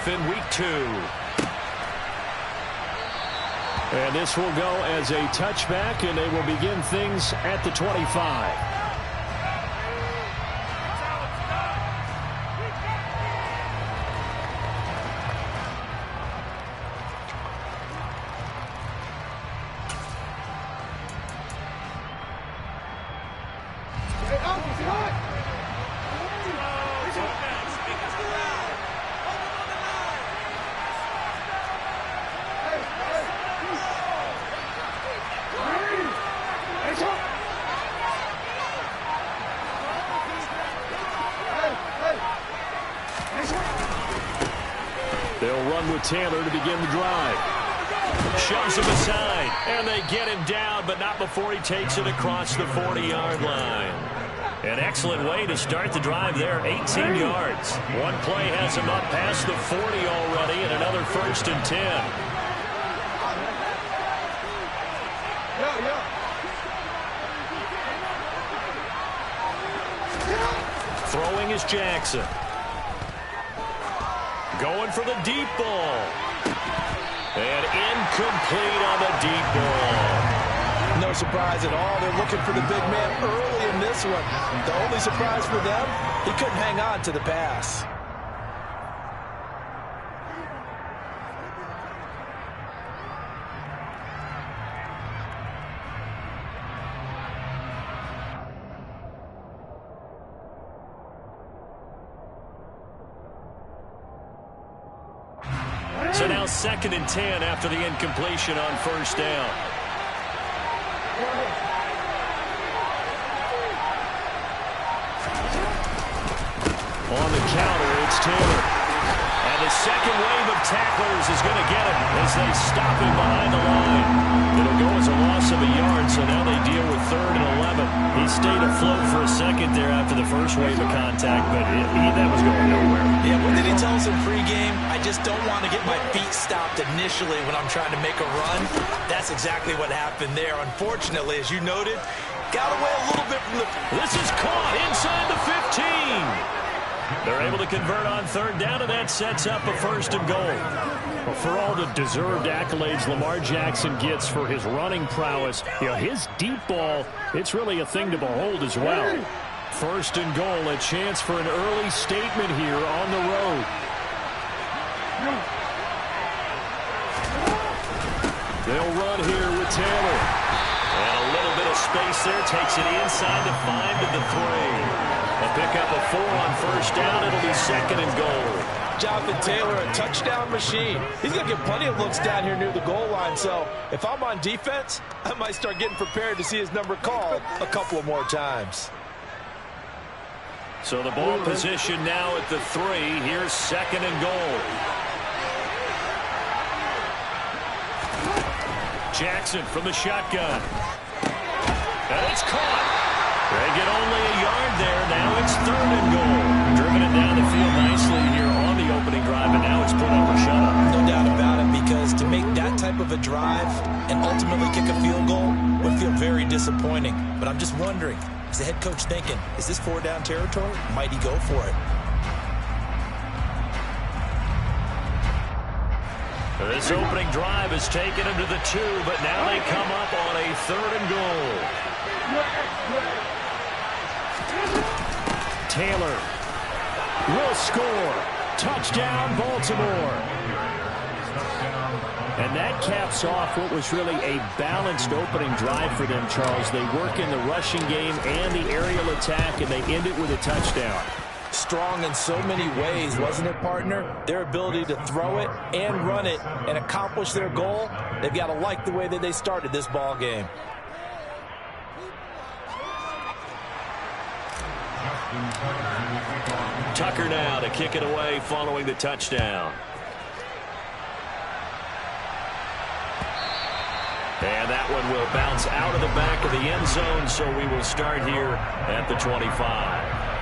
off in week 2. And this will go as a touchback, and they will begin things at the 25. They'll run with Taylor to begin the drive. Shoves him aside, and they get him down, but not before he takes it across the 40-yard line. An excellent way to start the drive there, 18 yards. One play has him up past the 40 already, and another 1st and 10. Throwing is Jackson. Going for the deep ball. And incomplete on the deep ball. No surprise at all. They're looking for the big man early in this one. The only surprise for them, he couldn't hang on to the pass. So now 2nd and 10 after the incompletion on 1st down. On the counter, it's Taylor. And the second wave of tacklers is going to get him as they stop him behind the line. It'll go as a loss of a yard, so now they deal with 3rd and 11. He stayed afloat for a second there after the first wave of contact, but that was going nowhere. Yeah, what did he tell us in pregame? I just don't want to get my feet stopped initially when I'm trying to make a run. That's exactly what happened there. Unfortunately, as you noted, got away a little bit from the... This is caught inside the 15. They're able to convert on 3rd down, and that sets up a 1st and goal. Well, for all the deserved accolades Lamar Jackson gets for his running prowess, his deep ball, it's really a thing to behold as well. 1st and goal, a chance for an early statement here on the road. They'll run here with Taylor. And a little bit of space there, takes it inside the 5 to the 3. They'll pick up a 4 on 1st down. It'll be 2nd and goal. Jonathan Taylor, a touchdown machine. He's going to get plenty of looks down here near the goal line. So if I'm on defense, I might start getting prepared to see his number called a couple of more times. So the ball position now at the 3. Here's 2nd and goal. Jackson from the shotgun. And it's caught. They get only a yard there. Now it's 3rd and goal. Driven it down the field nicely here on the opening drive, and now it's put up or shut up. No doubt about it, because to make that type of a drive and ultimately kick a field goal would feel very disappointing. But I'm just wondering, is the head coach thinking, is this 4-down territory? Might he go for it? This opening drive has taken him to the 2, but now they come up on a 3rd and goal. Taylor will score. Touchdown, Baltimore. And that caps off what was really a balanced opening drive for them, Charles. They work in the rushing game and the aerial attack, and they end it with a touchdown. Strong in so many ways, wasn't it, partner? Their ability to throw it and run it and accomplish their goal, they've got to like the way that they started this ball game. Tucker now to kick it away following the touchdown. And that one will bounce out of the back of the end zone, so we will start here at the 25.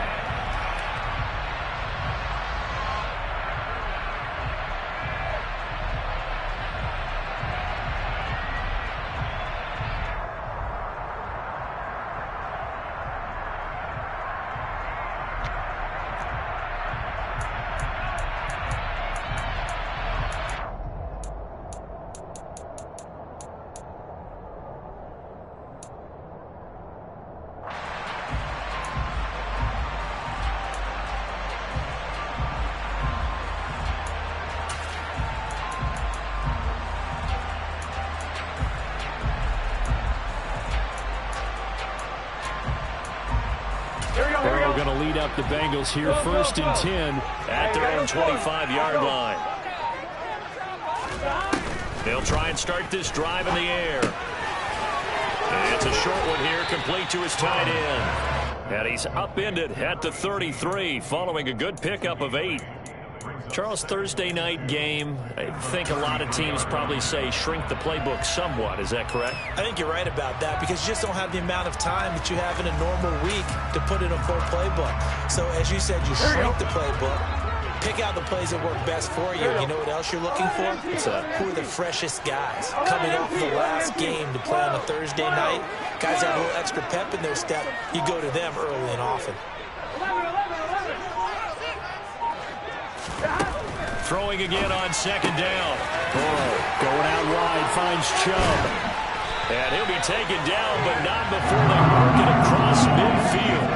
up the Bengals here, 1st and 10 at their own 25-yard line. They'll try and start this drive in the air. And it's a short one here, complete to his tight end. And he's upended at the 33 following a good pickup of 8. Charles, Thursday night game, I think a lot of teams probably say shrink the playbook somewhat. Is that correct? I think you're right about that because you just don't have the amount of time that you have in a normal week to put in a full playbook. So as you said, you shrink the playbook, pick out the plays that work best for you. You know what else you're looking for? Who are the freshest guys coming off the last game to play on a Thursday night? Guys have a little extra pep in their step. You go to them early and often. Throwing again on 2nd down. Burrow going out wide, finds Chubb. And he'll be taken down, but not before they work it across midfield.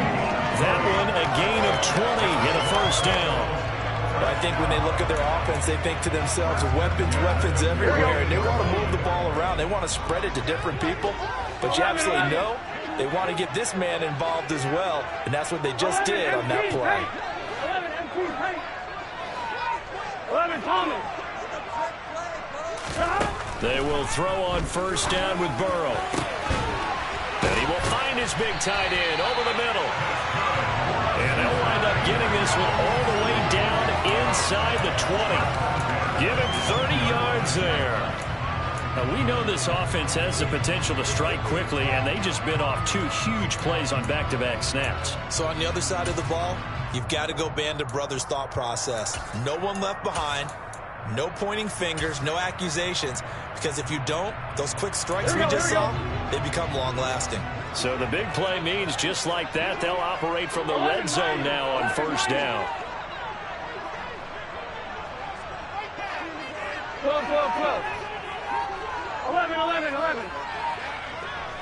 That one a gain of 20 and a 1st down. I think when they look at their offense, they think to themselves, weapons everywhere, and they want to move the ball around. They want to spread it to different people, but you absolutely know they want to get this man involved as well, and that's what they just did on that play. They will throw on 1st down with Burrow. And he will find his big tight end over the middle. And he'll wind up getting this one all the way down inside the 20. Give him 30 yards there. Now, we know this offense has the potential to strike quickly, and they just bit off 2 huge plays on back-to-back snaps. So on the other side of the ball, you've got to go band of brothers thought process. No one left behind. No pointing fingers, no accusations, because if you don't, those quick strikes we just saw, they become long-lasting. So the big play means just like that, they'll operate from the red zone now on 1st down. 12.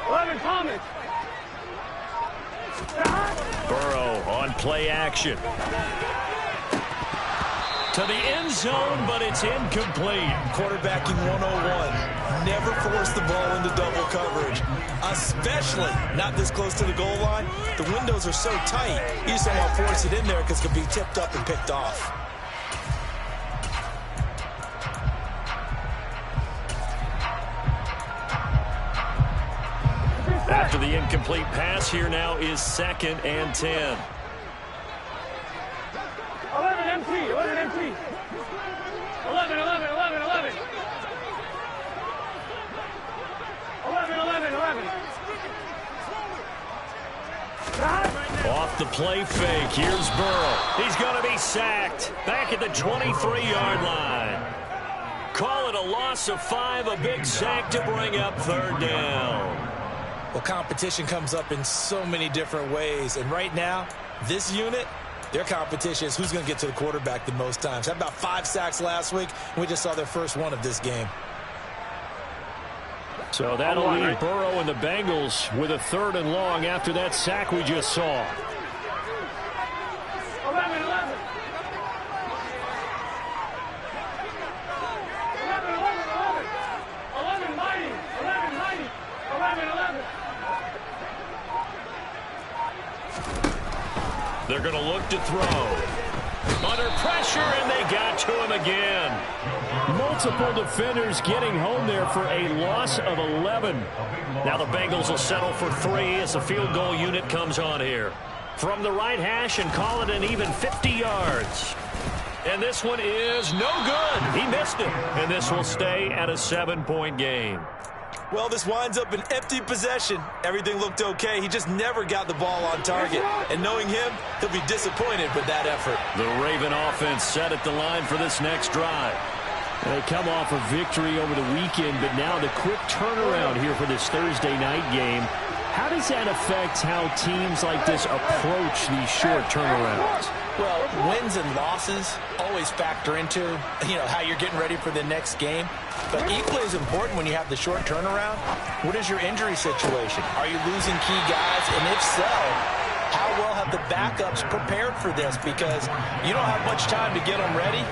11, Thomas. Burrow on play action. To the end zone, but it's incomplete. Quarterbacking 101. Never force the ball into double coverage, especially not this close to the goal line. The windows are so tight, you just don't want to force it in there because it can be tipped up and picked off. After the incomplete pass, here now is 2nd and 10. 11 MT. 11. 11. Off the play fake, here's Burrow. He's going to be sacked. Back at the 23-yard line. Call it a loss of 5, a big sack to bring up 3rd down. Well, competition comes up in so many different ways, and right now, this unit, their competition is who's going to get to the quarterback the most times. Had about 5 sacks last week, and we just saw their first one of this game. So that'll leave Burrow and the Bengals with a 3rd and long after that sack we just saw. 11. 11 mighty. 11. They're going to look to throw. Under pressure, and they got to him again. Multiple defenders getting home there for a loss of 11. Now the Bengals will settle for 3 as the field goal unit comes on here. From the right hash and call it an even 50 yards. And this one is no good. He missed it. And this will stay at a 7-point game. Well, this winds up an empty possession. Everything looked okay. He just never got the ball on target. And knowing him, he'll be disappointed with that effort. The Raven offense set at the line for this next drive. They come off a victory over the weekend, but now the quick turnaround here for this Thursday night game. How does that affect how teams like this approach these short turnarounds? Well, wins and losses always factor into, how you're getting ready for the next game. But equally as important when you have the short turnaround, what is your injury situation? Are you losing key guys? And if so, how well have the backups prepared for this? Because you don't have much time to get them ready.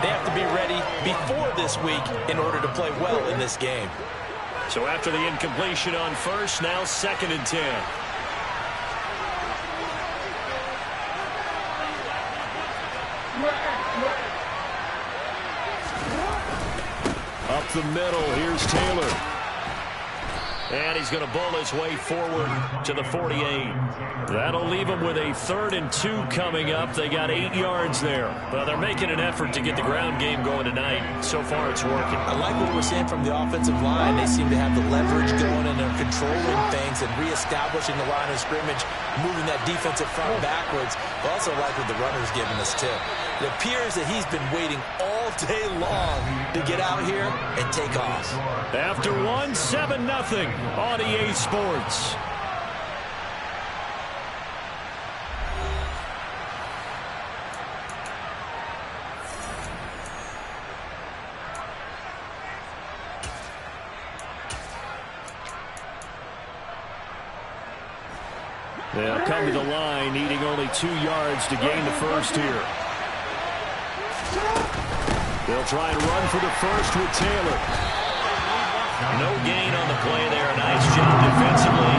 They have to be ready before this week in order to play well in this game. So after the incompletion on 1st, now 2nd and 10. the middle. Here's Taylor. And he's going to bowl his way forward to the 48. That'll leave him with a 3rd and 2 coming up. They got 8 yards there. Well, they're making an effort to get the ground game going tonight. So far, it's working. I like what we're seeing from the offensive line. They seem to have the leverage going, and they're controlling things and reestablishing the line of scrimmage, moving that defensive front backwards. I also like what the runner's giving us, too. It appears that he's been waiting all day long to get out here and take off. After 1, 7-0 on EA Sports. They'll come to the line, needing only 2 yards to gain the first here. They'll try and run for the first with Taylor. No gain on the play there. Nice job defensively.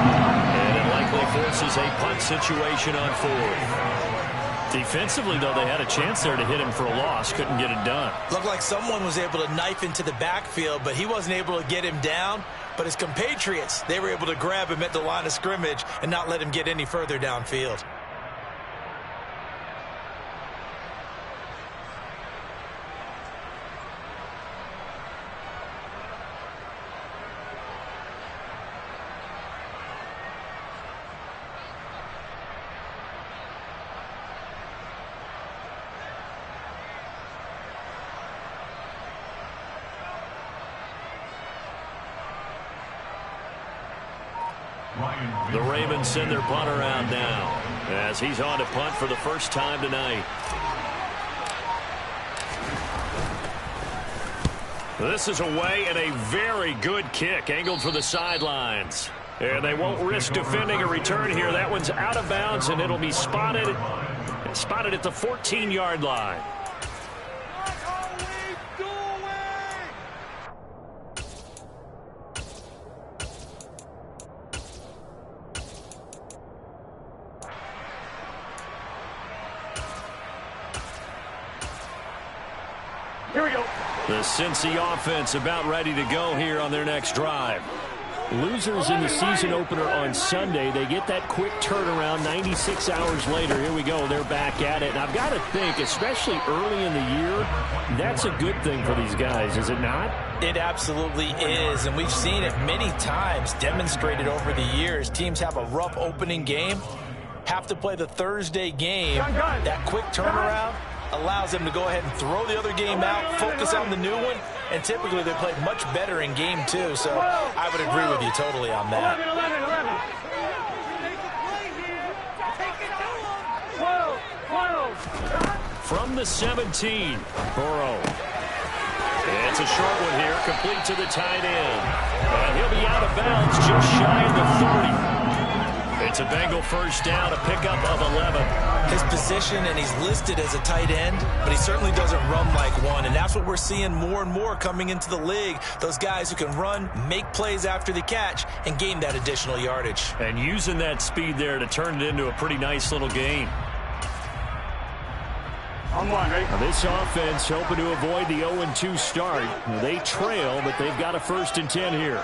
And it likely forces a punt situation on 4th. Defensively, though, they had a chance there to hit him for a loss. Couldn't get it done. Looked like someone was able to knife into the backfield, but he wasn't able to get him down. But his compatriots, they were able to grab him at the line of scrimmage and not let him get any further downfield. The Ravens send their punter out now as he's on to punt for the first time tonight. This is away and a very good kick angled for the sidelines. And they won't risk defending a return here. That one's out of bounds, and it'll be spotted at the 14-yard line. Here we go. The Cincy offense about ready to go here on their next drive. Losers in the season opener on Sunday. They get that quick turnaround 96 hours later. Here we go. They're back at it. And I've got to think, especially early in the year, that's a good thing for these guys, is it not? It absolutely is, and we've seen it many times demonstrated over the years. Teams have a rough opening game, have to play the Thursday game. That quick turnaround allows them to go ahead and throw the other game out, focus on the new one, and typically they play much better in game 2. So I would agree with you totally on that. 11. From the 17, Burrow. It's a short one here, complete to the tight end. And he'll be out of bounds just shy of the 30. It's a Bengal first down, a pickup of 11. His position, and he's listed as a tight end, but he certainly doesn't run like one, and that's what we're seeing more and more coming into the league. Those guys who can run, make plays after the catch, and gain that additional yardage. And using that speed there to turn it into a pretty nice little gain. On one, ready? Now this offense hoping to avoid the 0-2 start. They trail, but they've got a 1st and 10 here.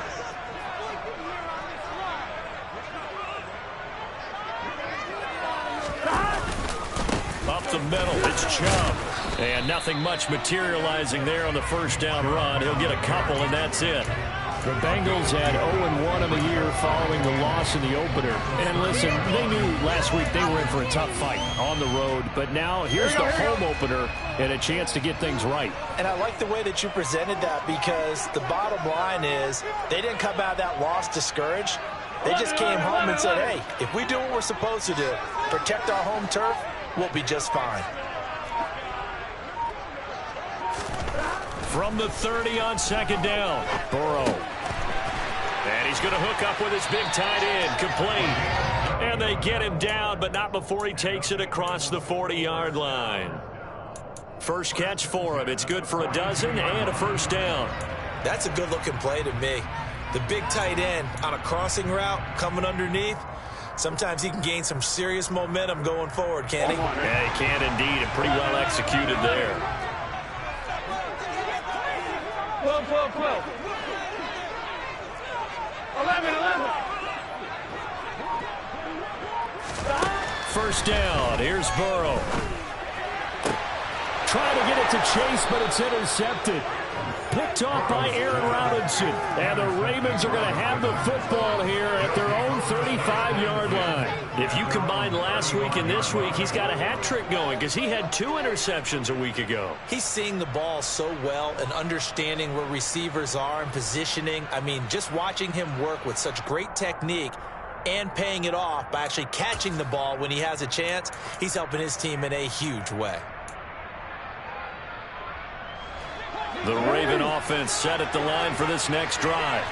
Up the middle, it's Chubb. And nothing much materializing there on the first down run. He'll get a couple, and that's it. The Bengals had 0-1 on the year following the loss in the opener. And listen, they knew last week they were in for a tough fight on the road. But now here's the home opener and a chance to get things right. And I like the way that you presented that, because the bottom line is they didn't come out of that loss discouraged. They just came home and said, hey, if we do what we're supposed to do, protect our home turf, we'll be just fine. From the 30 on second down, Burrow. And he's going to hook up with his big tight end, complete. And they get him down, but not before he takes it across the 40-yard line. First catch for him. It's good for a dozen and a first down. That's a good-looking play to me. The big tight end on a crossing route coming underneath. Sometimes he can gain some serious momentum going forward, can't he? Yeah, he can indeed, and pretty well executed there. 12, 12, 12. 11, 11. First down. Here's Burrow. Trying to get it to Chase, but it's intercepted. Picked off by Aaron Robinson. And the Ravens are going to have the football here at their own 35-yard line. If you combine last week and this week, he's got a hat trick going because he had 2 interceptions a week ago. He's seeing the ball so well and understanding where receivers are and positioning. I mean, just watching him work with such great technique and paying it off by actually catching the ball when he has a chance, he's helping his team in a huge way. The Raven offense set at the line for this next drive.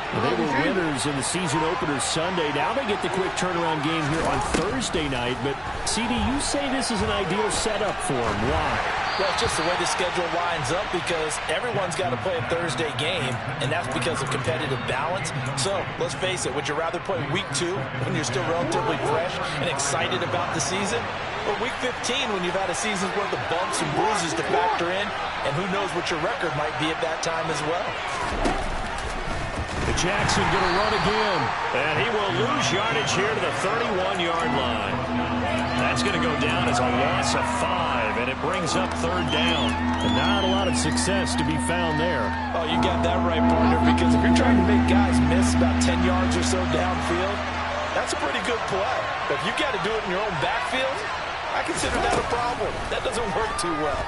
They were winners in the season opener Sunday. Now they get the quick turnaround game here on Thursday night. But, CD, you say this is an ideal setup for them. Why? Well, it's just the way the schedule lines up because everyone's got to play a Thursday game, and that's because of competitive balance. So, let's face it, would you rather play week 2 when you're still relatively fresh and excited about the season? Or week 15 when you've had a season's worth of bumps and bruises to factor in, and who knows what your record might be at that time as well. Jackson going to run again. And he will lose yardage here to the 31-yard line. That's going to go down as a loss of 5, and it brings up 3rd down. And not a lot of success to be found there. Oh, you got that right, partner, because if you're trying to make guys miss about 10 yards or so downfield, that's a pretty good play. But if you got to do it in your own backfield, I consider that a problem. That doesn't work too well.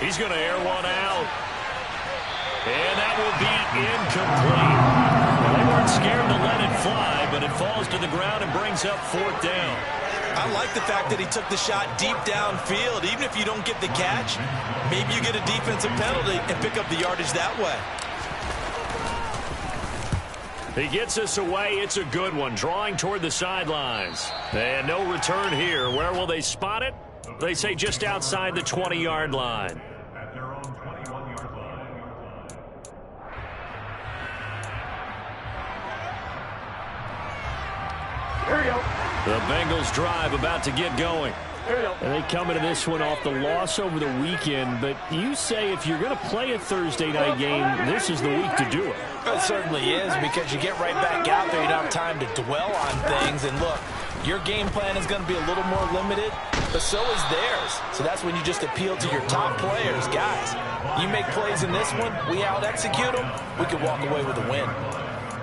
He's going to air one out. And that will be incomplete. Well, they weren't scared to let it fly, but it falls to the ground and brings up 4th down. I like the fact that he took the shot deep downfield. Even if you don't get the catch, maybe you get a defensive penalty and pick up the yardage that way. He gets us away. It's a good one, drawing toward the sidelines. And no return here. Where will they spot it? They say just outside the 20-yard line. Here we go. The Bengals drive about to get going. Here we go. And they come into this one off the loss over the weekend. But you say if you're going to play a Thursday night game, this is the week to do it. It certainly is, because you get right back out there. You don't have time to dwell on things. And look, your game plan is going to be a little more limited, but so is theirs. So that's when you just appeal to your top players. Guys, you make plays in this one, we out-execute them, we can walk away with a win.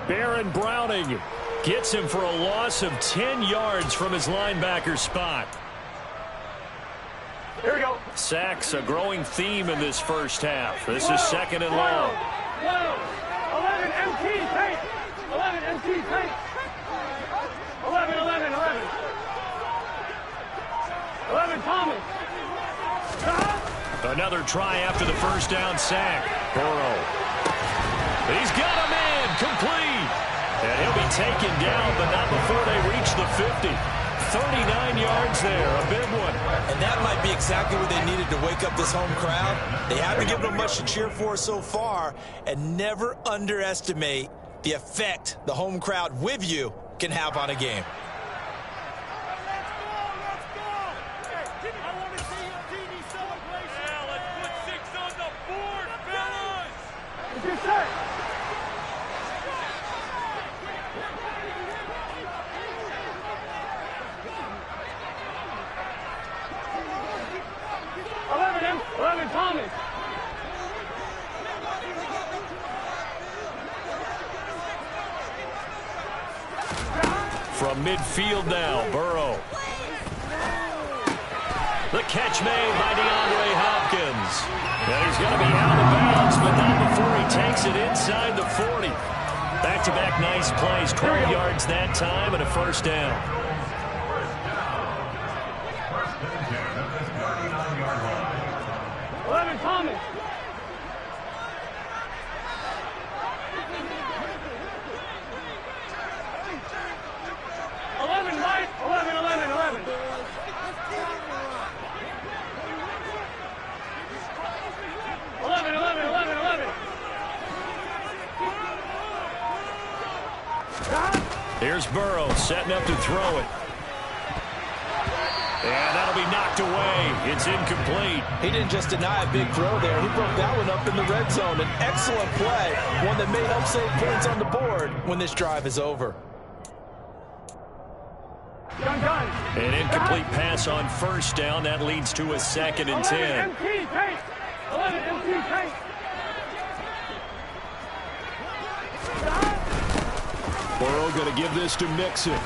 Baron Browning gets him for a loss of 10 yards from his linebacker spot. Here we go. Sacks, a growing theme in this first half. This is 2nd and long. 11 MT, take. 11 MT, take. 11, 11, 11. 11 Thomas. Another try after the first down sack. Burrow. He's got a man, complete. And he'll be taken down, but not before they reach the 50. 39 yards there, a big one. And that might be exactly what they needed to wake up this home crowd. They haven't given them much to cheer for so far, and never underestimate the effect the home crowd with you can have on a game. Good set. Thomas. From midfield now, Burrow. The catch made by DeAndre Hopkins. And he's going to be out of bounds, but not before he takes it inside the 40. Back-to-back nice plays, 12 yards that time and a first down. Thomas. 11, Mike. 11, 11, 11. 11, 11, 11, 11. Here's Burrow setting up to throw it. And that'll be knocked away. It's incomplete. He didn't just deny a big throw there. He broke that one up in the red zone. An excellent play, one that may help save points on the board when this drive is over. An incomplete pass on first down. That leads to a 2nd and 10. Burrow going to give this to Mixon.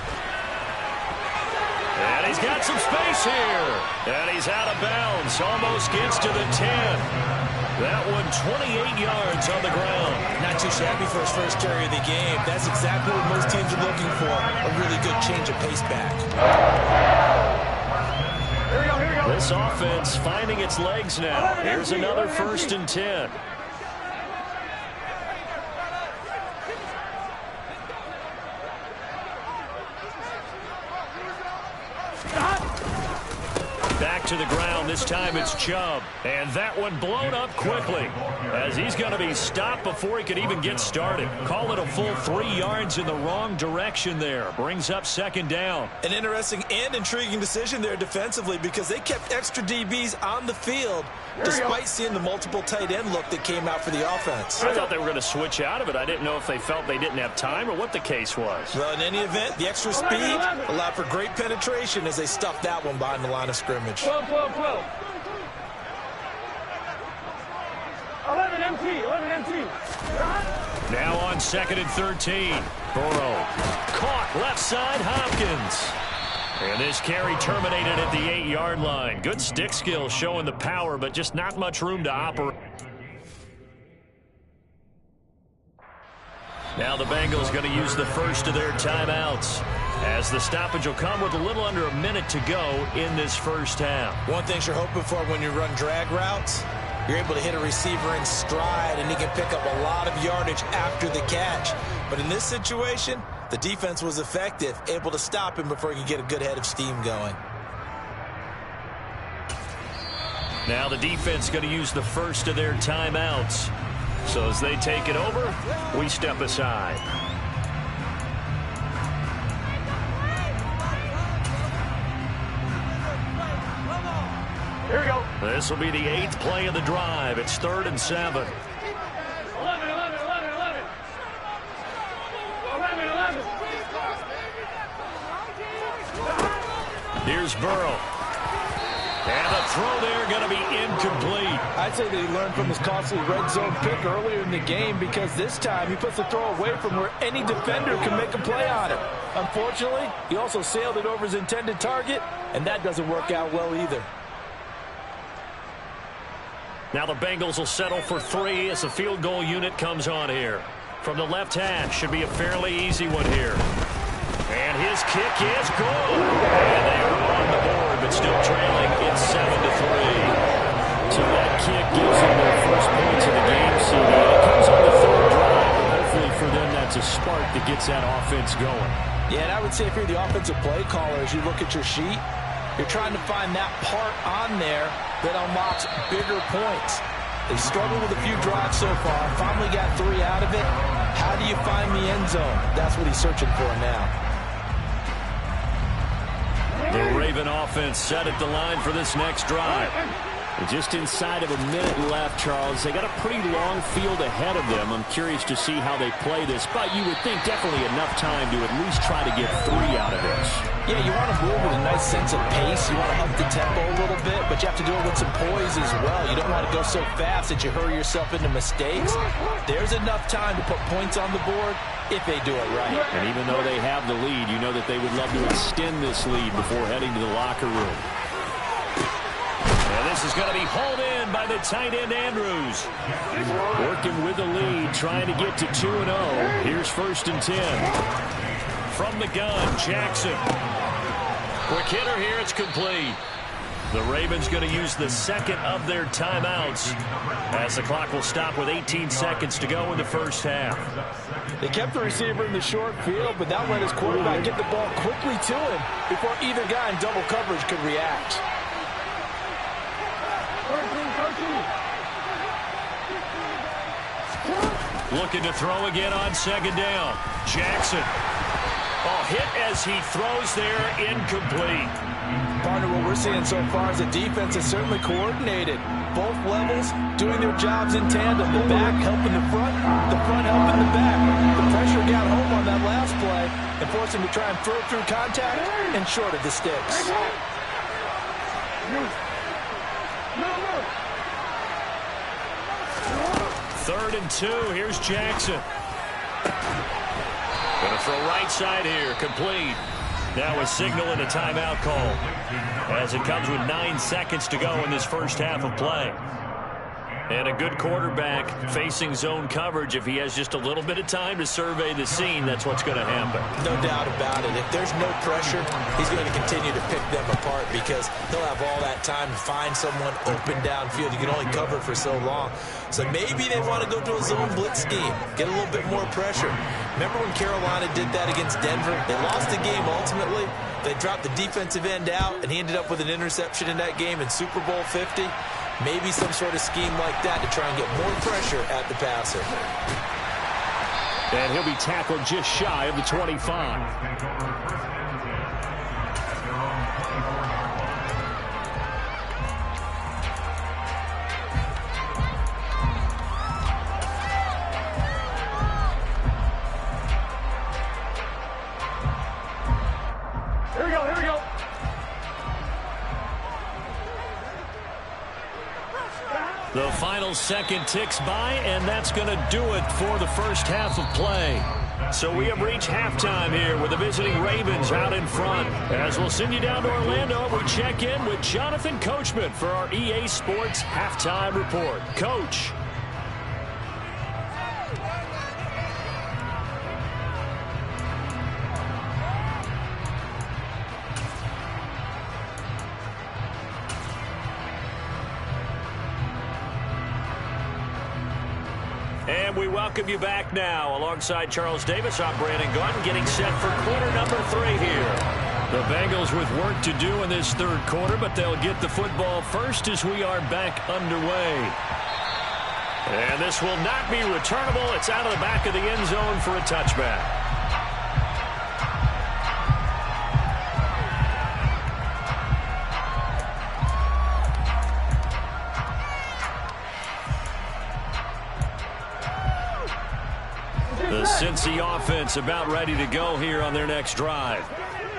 And he's got some space here. And he's out of bounds. Almost gets to the 10. That one 28 yards on the ground. Not too shabby for his first carry of the game. That's exactly what most teams are looking for. A really good change of pace back. This offense finding its legs now. Here's another 1st and 10. Back to the ground. This time it's Chubb. And that one blown up quickly as he's going to be stopped before he could even get started. Call it a full 3 yards in the wrong direction there. Brings up 2nd down. An interesting and intriguing decision there defensively because they kept extra DBs on the field despite seeing the multiple tight end look that came out for the offense. I thought they were going to switch out of it. I didn't know if they felt they didn't have time or what the case was. Well, in any event, the extra speed allowed for great penetration as they stuffed that one behind the line of scrimmage. 12. 11 MT. Now on 2nd and 13. Burrow caught left side Hopkins. And this carry terminated at the 8-yard line. Good stick skill showing the power, but just not much room to operate. Now the Bengals going to use the first of their timeouts, as the stoppage will come with a little under a minute to go in this first half. One thing you're hoping for when you run drag routes, you're able to hit a receiver in stride and he can pick up a lot of yardage after the catch. But in this situation, the defense was effective, able to stop him before he could get a good head of steam going. Now the defense going to use the first of their timeouts. So as they take it over, we step aside. Here we go. This will be the 8th play of the drive. It's 3rd and 7. 11. Here's Burrow. And the throw there going to be incomplete. I'd say that he learned from his costly red zone pick earlier in the game because this time he puts the throw away from where any defender can make a play on it. Unfortunately, he also sailed it over his intended target, and that doesn't work out well either. Now the Bengals will settle for 3 as the field goal unit comes on here. From the left hash, should be a fairly easy one here. And his kick is good. And they are on the board, but still trailing. It's 7-3. So that kick gives them their first points of the game, CD. It comes on the 3rd drive. Hopefully for them, that's a spark that gets that offense going. Yeah, and I would say if you're the offensive play caller, as you look at your sheet, you're trying to find that part on there that unlocks bigger points. They struggled with a few drives so far. Finally got 3 out of it. How do you find the end zone? That's what he's searching for now. The Raven offense set at the line for this next drive. Just inside of a minute left, Charles. They got a pretty long field ahead of them. I'm curious to see how they play this, but you would think definitely enough time to at least try to get 3 out of this. Yeah, you want to move with a nice sense of pace. You want to up the tempo a little bit, but you have to do it with some poise as well. You don't want to go so fast that you hurry yourself into mistakes. There's enough time to put points on the board if they do it right. And even though they have the lead, you know that they would love to extend this lead before heading to the locker room. And this is going to be hauled in by the tight end Andrews. Working with the lead, trying to get to 2-0. Here's 1st and 10. From the gun, Jackson. Quick hitter here, it's complete. The Ravens going to use the 2nd of their timeouts as the clock will stop with 18 seconds to go in the first half. They kept the receiver in the short field, but that let his quarterback get the ball quickly to him before either guy in double coverage could react. Looking to throw again on 2nd down. Jackson. Oh, hit as he throws there, incomplete. Partner, what we're seeing so far is the defense is certainly coordinated. Both levels doing their jobs in tandem. The back helping the front helping the back. The pressure got home on that last play and forced him to try and throw through contact and short of the sticks. Third and 2. Here's Jackson. Going to throw right side here. Complete. Now a signal and a timeout call as it comes with 9 seconds to go in this first half of play. And a good quarterback facing zone coverage, if he has just a little bit of time to survey the scene, that's what's going to happen. No doubt about it. If there's no pressure, he's going to continue to pick them apart because he'll have all that time to find someone open downfield. You can only cover for so long. So maybe they want to go to a zone blitz scheme, get a little bit more pressure. Remember when Carolina did that against Denver? They lost the game ultimately. They dropped the defensive end out, and he ended up with an interception in that game in Super Bowl 50. Maybe some sort of scheme like that to try and get more pressure at the passer. And he'll be tackled just shy of the 25. The final second ticks by, and that's going to do it for the first half of play. So we have reached halftime here with the visiting Ravens out in front. As we'll send you down to Orlando, we check in with Jonathan Coachman for our EA Sports Halftime Report. Coach. And we welcome you back now. Alongside Charles Davis, I'm Brandon Gunn, getting set for quarter number 3 here. The Bengals with work to do in this third quarter, but they'll get the football first as we are back underway. And this will not be returnable. It's out of the back of the end zone for a touchback. The Cincy offense about ready to go here on their next drive.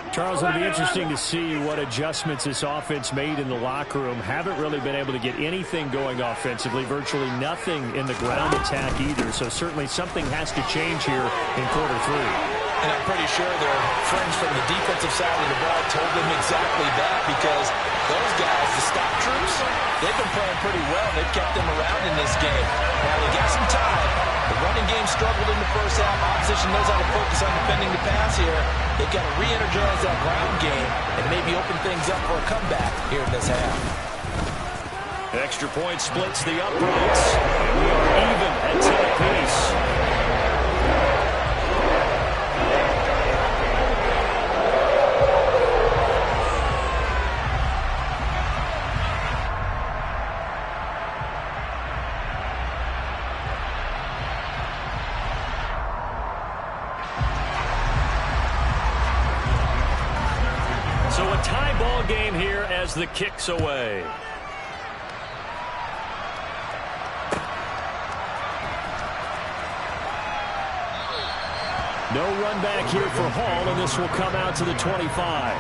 Charles, it'll be interesting to see what adjustments this offense made in the locker room. Haven't really been able to get anything going offensively, virtually nothing in the ground attack either. So certainly something has to change here in quarter 3. And I'm pretty sure their friends from the defensive side of the ball told them exactly that because those guys, the stock troops, they've been playing pretty well. They've kept them around in this game. Now they got some time. The running game struggled in the first half. Opposition knows how to focus on defending the pass here. They've got to re-energize that ground game and maybe open things up for a comeback here in this half. Extra point splits the uprights. And we are even at 10 apiece. So a tie ball game here as the kick's away. No run back here for Hall, and this will come out to the 25.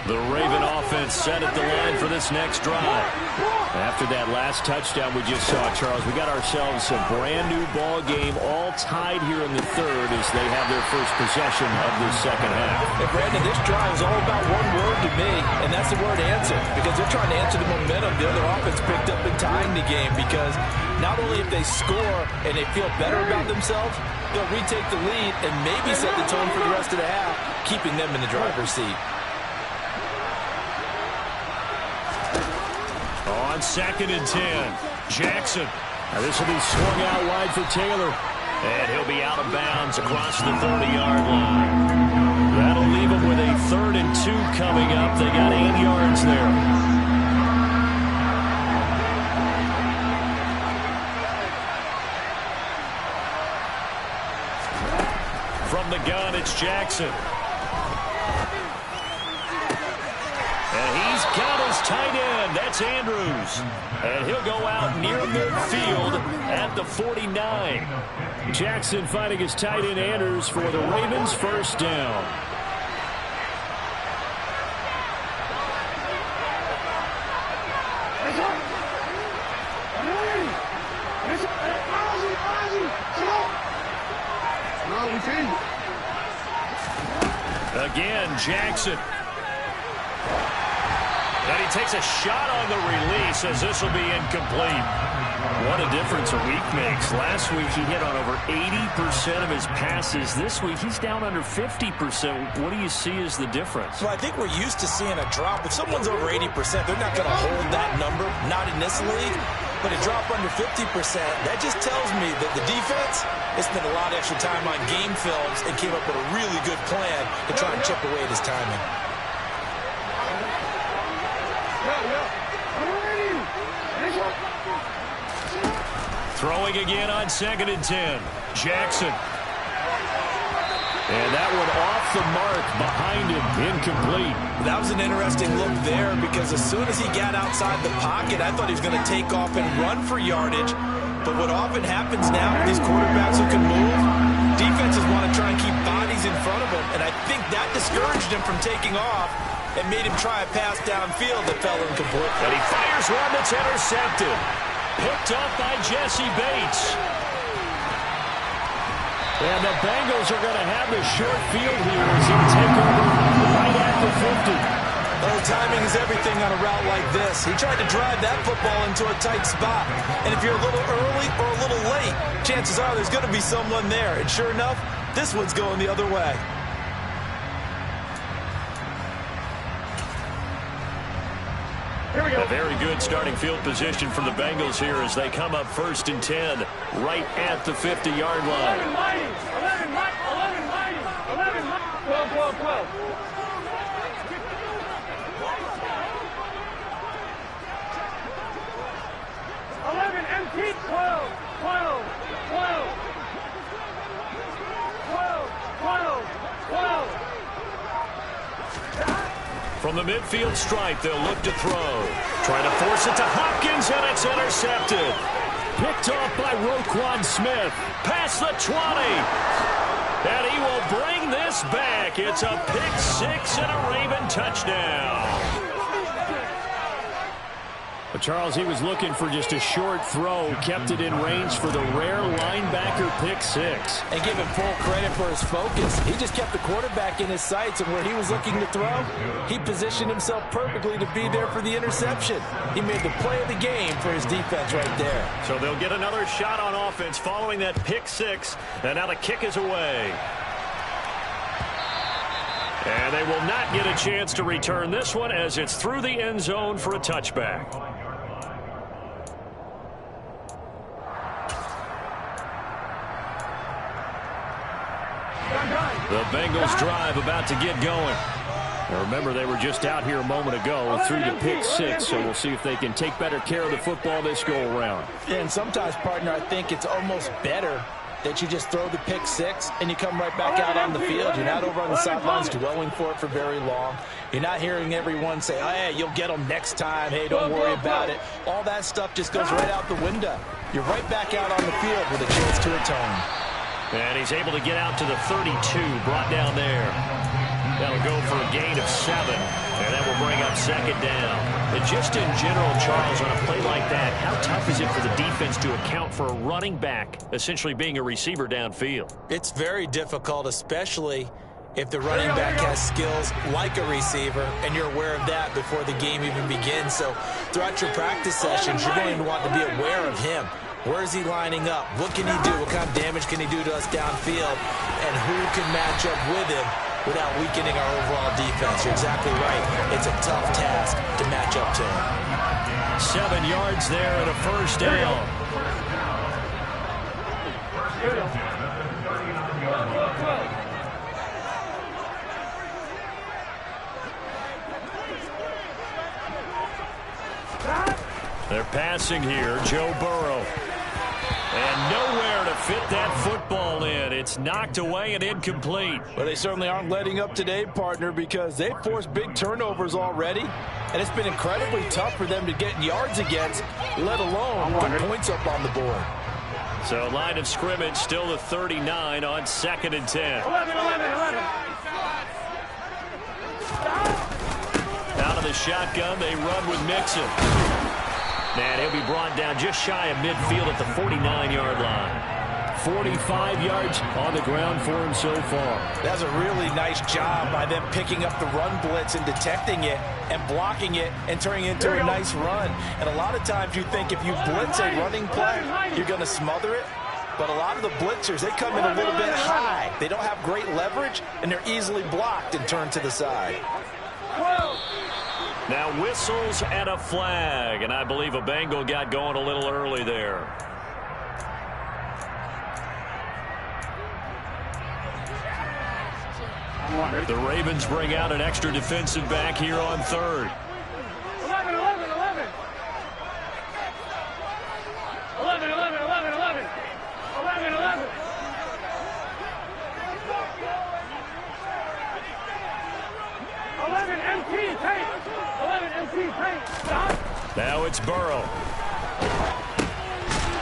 The Raven offense set at the line for this next drive. After that last touchdown we just saw, Charles, we got ourselves a brand new ball game, all tied here in the third as they have their first possession of this second half. And Brandon, this drive is all about one word to me, and that's the word answer, because they're trying to answer the momentum the other offense picked up in tying the game, because not only if they score and they feel better about themselves, they'll retake the lead and maybe set the tone for the rest of the half, keeping them in the driver's seat. On 2nd and 10, Jackson. Now this will be swung out wide for Taylor. And he'll be out of bounds across the 30-yard line. That'll leave him with a 3rd and 2 coming up. They got 8 yards there. Jackson. And he's got his tight end. That's Andrews. And he'll go out near midfield at the 49. Jackson finding his tight end Andrews for the Ravens' first down. Again, Jackson. And he takes a shot on the release as this will be incomplete. What a difference a week makes. Last week he hit on over 80% of his passes. This week he's down under 50%. What do you see as the difference? Well, I think we're used to seeing a drop. If someone's over 80%, they're not going to hold that number, not in this league. But a drop under 50%, that just tells me that the defense has spent a lot of extra time on game films and came up with a really good plan to try and chip away at his timing. Throwing again on 2nd and 10. Jackson. And that one off the mark behind him, incomplete. That was an interesting look there because as soon as he got outside the pocket, I thought he was going to take off and run for yardage. But what often happens now with these quarterbacks who can move, defenses want to try and keep bodies in front of him. And I think that discouraged him from taking off and made him try a pass downfield that fell incomplete. And he fires one that's intercepted. Picked up by Jesse Bates. And the Bengals are going to have the short field here as he take over right at the 50. Oh, timing is everything on a route like this. He tried to drive that football into a tight spot. And if you're a little early or a little late, chances are there's going to be someone there. And sure enough, this one's going the other way. Here we go. A very good starting field position for the Bengals here as they come up 1st and 10 right at the 50-yard line. 11 mighty, 11 mighty, 11 mighty, 12, 12, 12. 11 empty, 12, 12, 12. 12, 12, 12. From the midfield stripe, they'll look to throw. Trying to force it to Hopkins, and it's intercepted. Picked off by Roquan Smith. Past the 20. And he will bring this back. It's a pick six and a Raven touchdown. But Charles, he was looking for just a short throw, kept it in range for the rare linebacker pick six. And give him full credit for his focus. He just kept the quarterback in his sights, and where he was looking to throw, he positioned himself perfectly to be there for the interception. He made the play of the game for his defense right there. So they'll get another shot on offense following that pick six, and now the kick is away. And they will not get a chance to return this one as it's through the end zone for a touchback. The Bengals drive about to get going. Now remember, they were just out here a moment ago through the pick six, so we'll see if they can take better care of the football this go-around. And sometimes, partner, I think it's almost better that you just throw the pick six and you come right back out on the field. You're not over on the sidelines dwelling for it for very long. You're not hearing everyone say, oh, hey, you'll get them next time. Hey, don't worry about it. All that stuff just goes right out the window. You're right back out on the field with a chance to atone. And he's able to get out to the 32, brought down there. That'll go for a gain of 7, and that will bring up 2nd down. And just in general, Charles, on a play like that, how tough is it for the defense to account for a running back essentially being a receiver downfield? It's very difficult, especially if the running back has skills like a receiver, and you're aware of that before the game even begins. So throughout your practice sessions, you're going to want to be aware of him. Where is he lining up? What can he do? What kind of damage can he do to us downfield? And who can match up with him without weakening our overall defense? You're exactly right. It's a tough task to match up to him. 7 yards there and a first down. They're passing here, Joe Burrow. And nowhere to fit that football in. It's It's knocked away and incomplete. Well, they certainly aren't letting up today, partner, because they've forced big turnovers already. And it's been incredibly tough for them to get yards against, let alone put points up on the board. So line of scrimmage still the 39 on 2nd and 10. 11. Out of the shotgun, they run with Mixon. Man, he'll be brought down just shy of midfield at the 49-yard line. 45 yards on the ground for him so far. That's a really nice job by them picking up the run blitz and detecting it and blocking it and turning it into a nice run. And a lot of times you think if you blitz a running play, you're going to smother it. But a lot of the blitzers, they come in a little bit high. They don't have great leverage, and they're easily blocked and turned to the side. Now whistles and a flag, and I believe a Bengal got going a little early there. The Ravens bring out an extra defensive back here on 3rd. 11. 11 MT tape. 11 MT tape. Stop. Now it's Burrow.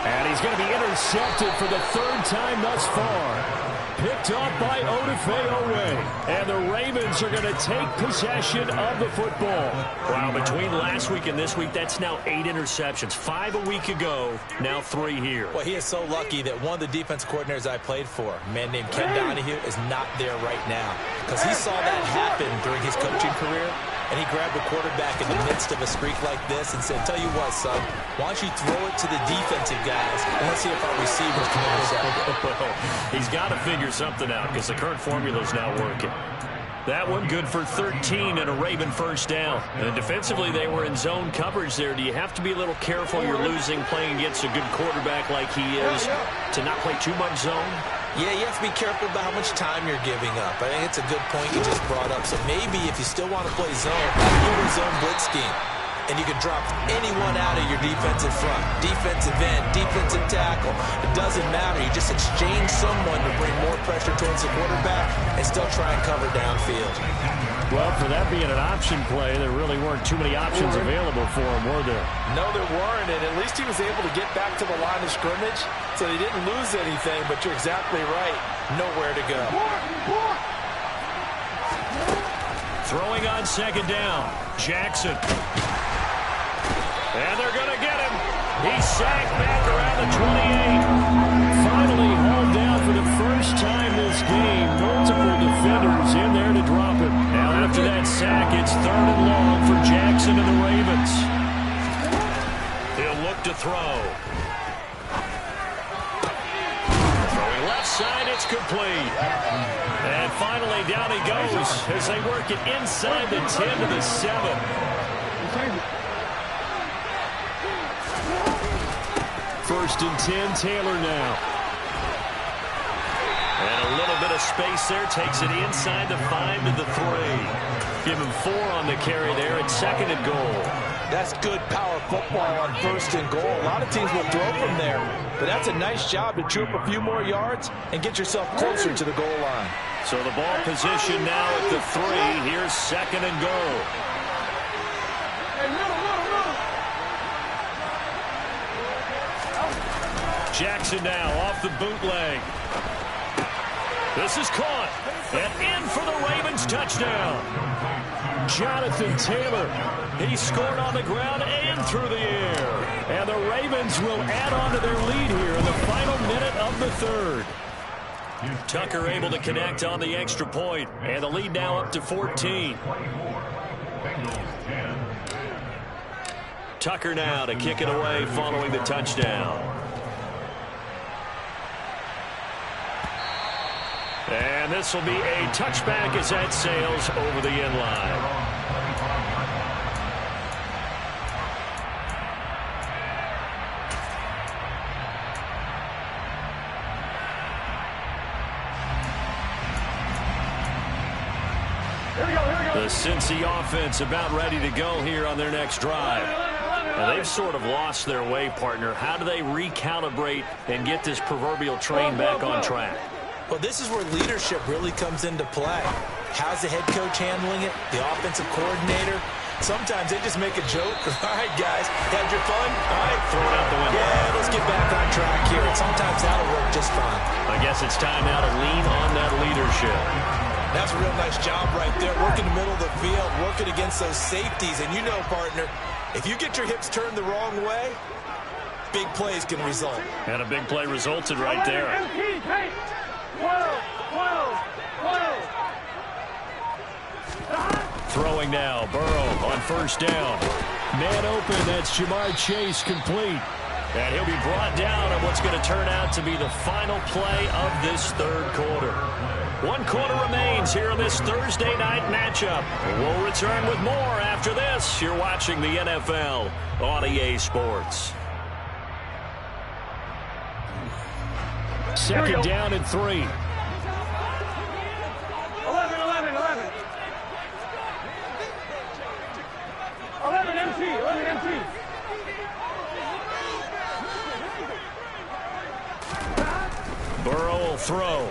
And he's going to be intercepted for the 3rd time thus far. Picked up by Odafe-Oweh. And the Ravens are going to take possession of the football. Wow, between last week and this week, that's now 8 interceptions. 5 a week ago, now 3 here. Well, he is so lucky that one of the defense coordinators I played for, a man named Ken Donahue, is not there right now. Because he saw that happen during his coaching career. And he grabbed the quarterback in the midst of a streak like this and said, tell you what, son, why don't you throw it to the defensive guys and let's see if our receivers can intercept it. Well, he's got to figure something out because the current formula is not working. That one good for 13 and a Raven first down. And defensively, they were in zone coverage there. Do you have to be a little careful you're losing playing against a good quarterback like he is to not play too much zone? Yeah, you have to be careful about how much time you're giving up. I think it's a good point you just brought up. So maybe if you still want to play zone, you do a zone blitz scheme. And you can drop anyone out of your defensive front. Defensive end, defensive tackle. It doesn't matter. You just exchange someone to bring more pressure towards the quarterback and still try and cover downfield. Well, for that being an option play, there really weren't too many options available for him, were there? No, there weren't, and at least he was able to get back to the line of scrimmage, so he didn't lose anything, but you're exactly right. Nowhere to go. Throwing on 2nd down. Jackson. And they're going to get him. He's sacked back around the 28. Finally hauled down for the first time this game. Multiple defenders in there to drop him. Now after that sack, it's 3rd and long for Jackson and the Ravens. He'll look to throw. Throwing left side, it's complete. And finally down he goes as they work it inside the 10 to the 7. 1st and 10, Taylor now. And a little bit of space there. Takes it inside the 5 to the 3. Give him 4 on the carry there at 2nd and goal. That's good power football on 1st and goal. A lot of teams will throw from there, but that's a nice job to chew up a few more yards and get yourself closer to the goal line. So the ball position now at the 3. Here's 2nd and goal. Jackson now off the bootleg. This is caught. And in for the Ravens touchdown. Jonathan Taylor. He scored on the ground and through the air. And the Ravens will add on to their lead here in the final minute of the 3rd. Tucker able to connect on the extra point. And the lead now up to 14. Tucker now to kick it away following the touchdown. And this will be a touchback as that sails over the end line. The Cincy offense about ready to go here on their next drive. Now they've sort of lost their way, partner. How do they recalibrate and get this proverbial train back on track? Well, this is where leadership really comes into play. How's the head coach handling it? The offensive coordinator? Sometimes they just make a joke. All right, guys, had your fun? All right, throw it out the window. Yeah, let's get back on track here. And sometimes that'll work just fine. I guess it's time now to lean on that leadership. That's a real nice job right there, working the middle of the field, working against those safeties. And you know, partner, if you get your hips turned the wrong way, big plays can result. And a big play resulted right there. 12, 12. Throwing now, Burrow on first down. Man open, that's Jamar Chase, complete. And he'll be brought down on what's going to turn out to be the final play of this third quarter. 1 quarter remains here in this Thursday night matchup. We'll return with more after this. You're watching the NFL on EA Sports. Second down and 3. 11. 11 MT. Burrow will throw.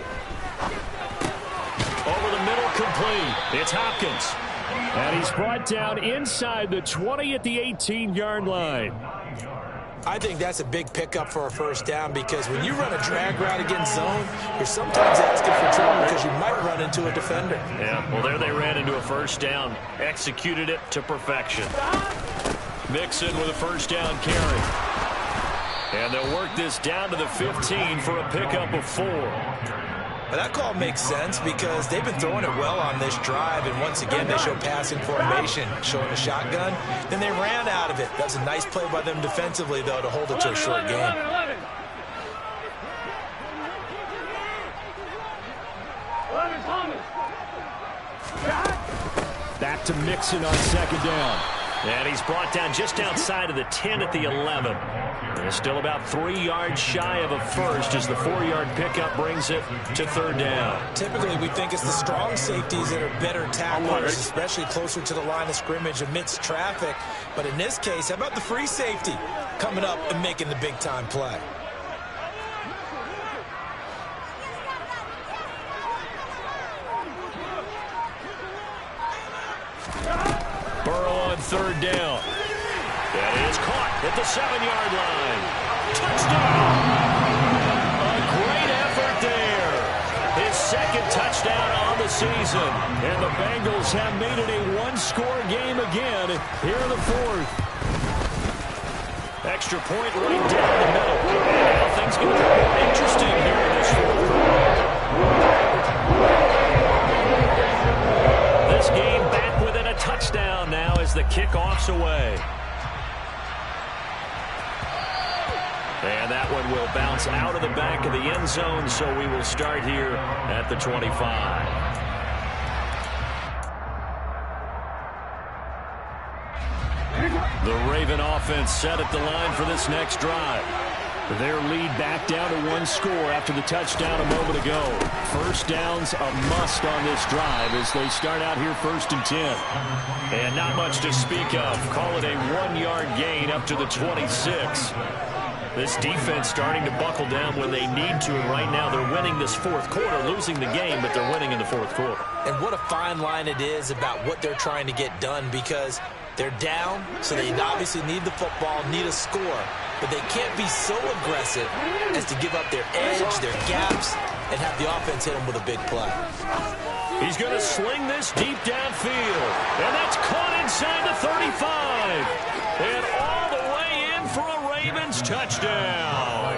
Over the middle, complete. It's Hopkins. And he's brought down inside the 20 at the 18-yard line. I think that's a big pickup for a first down because when you run a drag route against zone, you're sometimes asking for trouble because you might run into a defender. Yeah, well, there they ran into a first down. Executed it to perfection. Mixon with a first down carry. And they'll work this down to the 15 for a pickup of 4. But that call makes sense because they've been throwing it well on this drive, and once again they show passing formation, showing a shotgun. Then they ran out of it. That's a nice play by them defensively, though, to hold it to a short game. 11. Thomas. Back to Mixon on second down. And he's brought down just outside of the 10 at the 11. And still about 3 yards shy of a first as the 4-yard pickup brings it to third down. Typically, we think it's the strong safeties that are better tacklers, especially closer to the line of scrimmage amidst traffic. But in this case, how about the free safety coming up and making the big-time play? Burrow on third down. That is caught at the 7-yard line. Touchdown! A great effort there. His second touchdown on the season. And the Bengals have made it a one-score game again here in the fourth. Extra point right down the middle. And now things get a bit more interesting here in this fourth quarter. This game back within a touchdown now as the kickoff's away. And that one will bounce out of the back of the end zone, so we will start here at the 25. The Raven offense set at the line for this next drive. Their lead back down to 1 score after the touchdown a moment ago. First down's a must on this drive as they start out here 1st and 10. And not much to speak of. Call it a 1-yard gain up to the 26. This defense starting to buckle down when they need to, and right now they're winning this fourth quarter, losing the game, but they're winning in the fourth quarter. And what a fine line it is about what they're trying to get done because they're down, so they obviously need the football, need a score, but they can't be so aggressive as to give up their edge, their gaps, and have the offense hit them with a big play. He's going to sling this deep downfield, and that's caught inside the 35. And all the way in for a Ravens touchdown.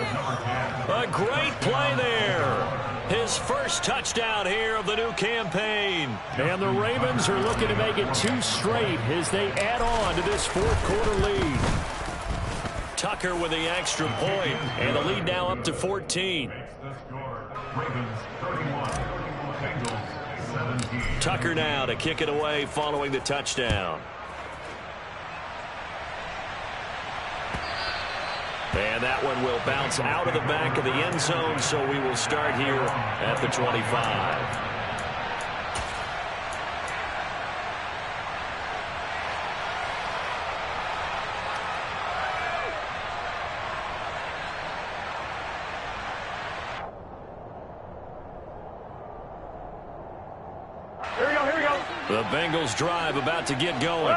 A great play there. His first touchdown here of the new campaign. And the Ravens are looking to make it 2 straight as they add on to this fourth quarter lead. Tucker with the extra point, and the lead now up to 14. Tucker now to kick it away following the touchdown. And that one will bounce out of the back of the end zone, so we will start here at the 25. The Bengals drive about to get going.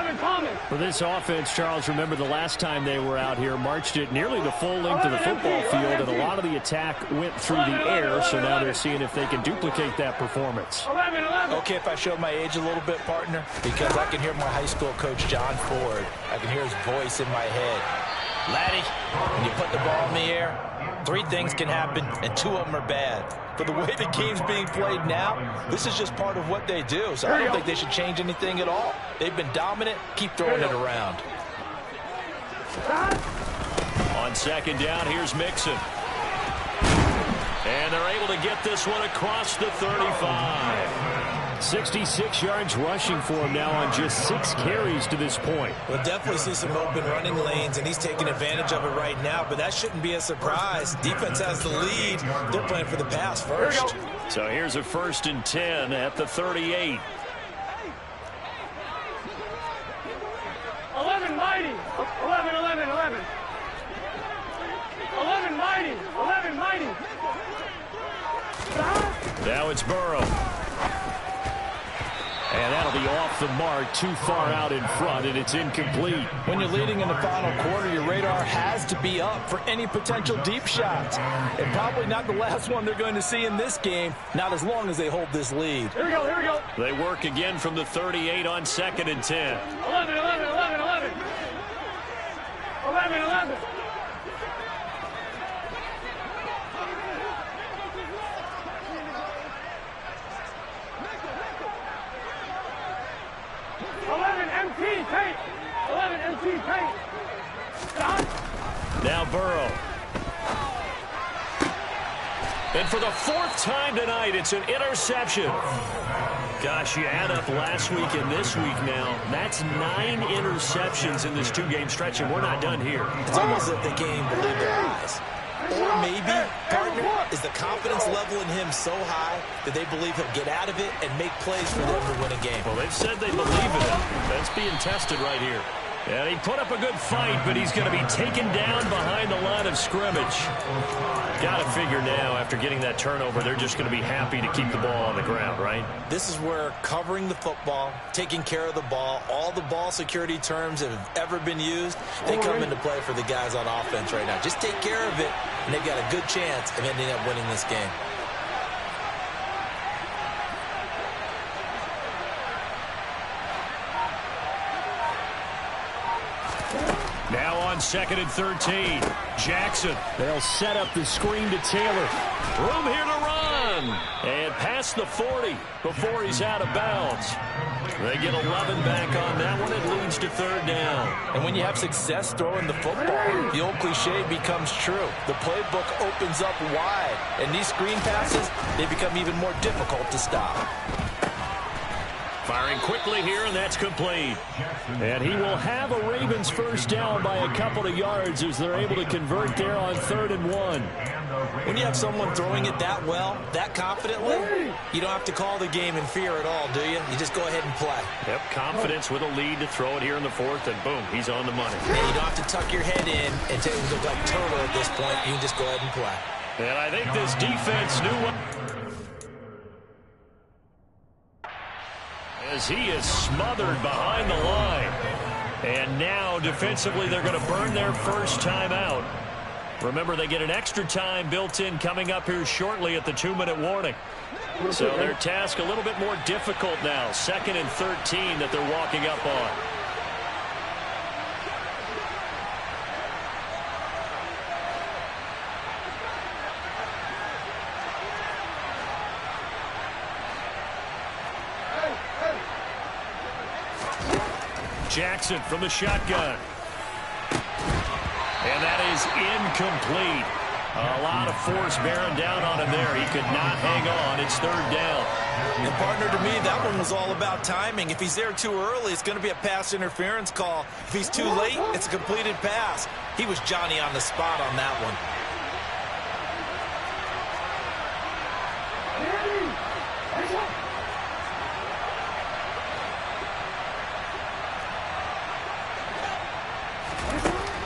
For this offense, Charles, remember the last time they were out here, marched it nearly the full length of the football field, and a lot of the attack went through the air, so now they're seeing if they can duplicate that performance. Okay, if I show my age a little bit, partner, because I can hear my high school coach, John Ford. I can hear his voice in my head. Laddie, when you put the ball in the air, 3 things can happen, and 2 of them are bad. For the way the game's being played now, this is just part of what they do, so I don't think they should change anything at all. They've been dominant. Keep throwing it around. On second down, here's Mixon. And they're able to get this one across the 35. 66 yards rushing for him now on just 6 carries to this point. We'll definitely see some open running lanes, and he's taking advantage of it right now, but that shouldn't be a surprise. Defense has the lead. They're playing for the pass first. So here's a 1st and 10 at the 38. 11 mighty. 11, 11, 11. 11 mighty. 11 mighty. Now it's Burrow. And that'll be off the mark, too far out in front, and it's incomplete. When you're leading in the final quarter, your radar has to be up for any potential deep shots. And probably not the last one they're going to see in this game, not as long as they hold this lead. Here we go, here we go. They work again from the 38 on 2nd and 10. 11, 11, 11, 11. 11, 11. Now Burrow. And for the 4th time tonight, it's an interception. Gosh, you add up last week and this week now, that's 9 interceptions in this 2-game stretch, and we're not done here. It's almost as if they can't even believe their eyes. Or maybe, partner, is the confidence level in him so high that they believe he'll get out of it and make plays for them to win a game. Well, they've said they believe in him. That's being tested right here. And he put up a good fight, but he's going to be taken down behind the line of scrimmage. Got to figure now, after getting that turnover, they're just going to be happy to keep the ball on the ground, right? This is where covering the football, taking care of the ball, all the ball security terms that have ever been used, they come into play for the guys on offense right now. Just take care of it, and they've got a good chance of ending up winning this game. Now on 2nd and 13, Jackson. They'll set up the screen to Taylor. Room here to run. And past the 40 before he's out of bounds. They get 11 back on that one. It leads to 3rd down. And when you have success throwing the football, the old cliche becomes true. The playbook opens up wide. And these screen passes, they become even more difficult to stop. Firing quickly here, and that's complete. And he will have a Ravens 1st down by a couple of yards as they're able to convert there on 3rd and 1. When you have someone throwing it that well, that confidently, you don't have to call the game in fear at all, do you? You just go ahead and play. Yep, confidence with a lead to throw it here in the 4th, and boom, he's on the money. And you don't have to tuck your head in and take it look like turtle at this point. You can just go ahead and play. And I think this defense knew what... As he is smothered behind the line. And now, defensively, they're going to burn their 1st time out. Remember, they get an extra time built in coming up here shortly at the 2-minute warning. So their task a little bit more difficult now. 2nd and 13 that they're walking up on. Jackson from the shotgun. And that is incomplete. A lot of force bearing down on him there. He could not hang on. It's 3rd down. And partner, to me, that one was all about timing. If he's there too early, it's going to be a pass interference call. If he's too late, it's a completed pass. He was Johnny on the spot on that one.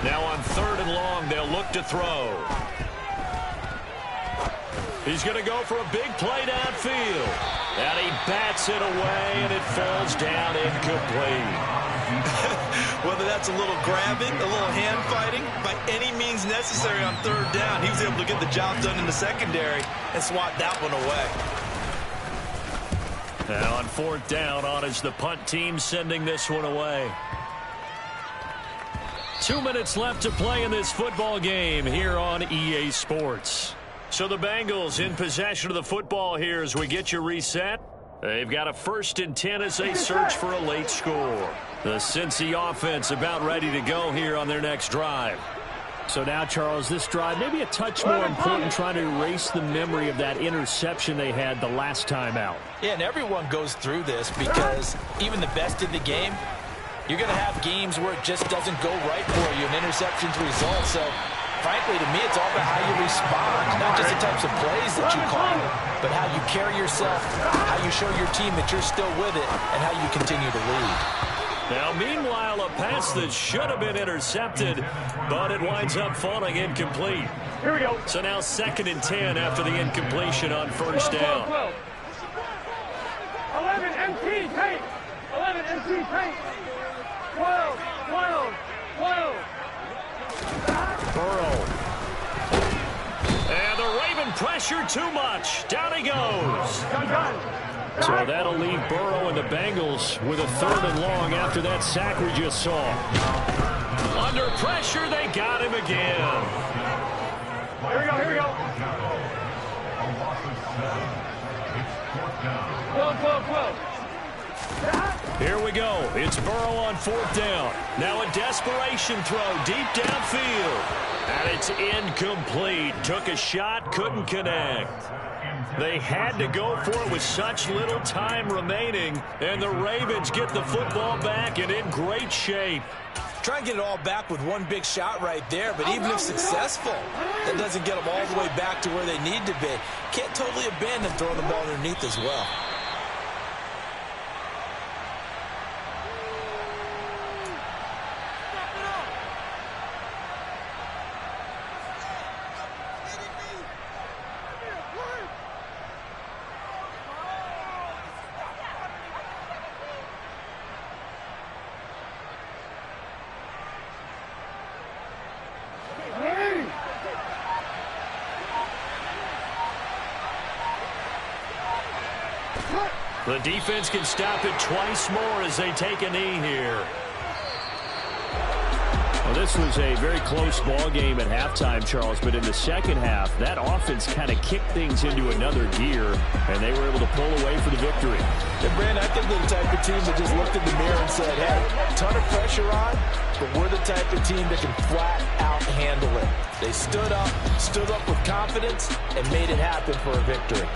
Now on 3rd and long, they'll look to throw. He's going to go for a big play downfield. And he bats it away, and it falls down incomplete. Whether that's a little grabbing, a little hand fighting, by any means necessary on third down, he was able to get the job done in the secondary and swat that one away. Now on fourth down, on is the punt team sending this one away. 2 minutes left to play in this football game here on EA Sports. So the Bengals in possession of the football here as we get you reset. They've got a 1st and 10 as they search for a late score. The Cincy offense about ready to go here on their next drive. So now, Charles, this drive maybe a touch more important, trying to erase the memory of that interception they had the last time out. Yeah, and everyone goes through this because even the best in the game, you're going to have games where it just doesn't go right for you, and interceptions result. So, frankly, to me, it's all about how you respond, not just the types of plays that you call, but how you carry yourself, how you show your team that you're still with it, and how you continue to lead. Now, meanwhile, a pass that should have been intercepted, but it winds up falling incomplete. Here we go. So now 2nd and 10 after the incompletion on first down. 11 MT tape. 11 MT tape. 12. Burrow. And the Raven pressure too much. Down he goes. So that'll leave Burrow and the Bengals with a 3rd and long after that sack we just saw. Under pressure, they got him again. Here we go. 12. Here we go. It's Burrow on 4th down. Now a desperation throw deep downfield. And it's incomplete. Took a shot, couldn't connect. They had to go for it with such little time remaining. And the Ravens get the football back and in great shape. Try and get it all back with one big shot right there, but even if successful, that doesn't get them all the way back to where they need to be. Can't totally abandon throwing the ball underneath as well. The defense can stop it twice more as they take a knee here. Well, this was a very close ball game at halftime, Charles, but in the second half, that offense kind of kicked things into another gear, and they were able to pull away for the victory. And, Brandon, I think they're the type of team that just looked in the mirror and said, hey, ton of pressure on, but we're the type of team that can flat out handle it. They stood up with confidence, and made it happen for a victory.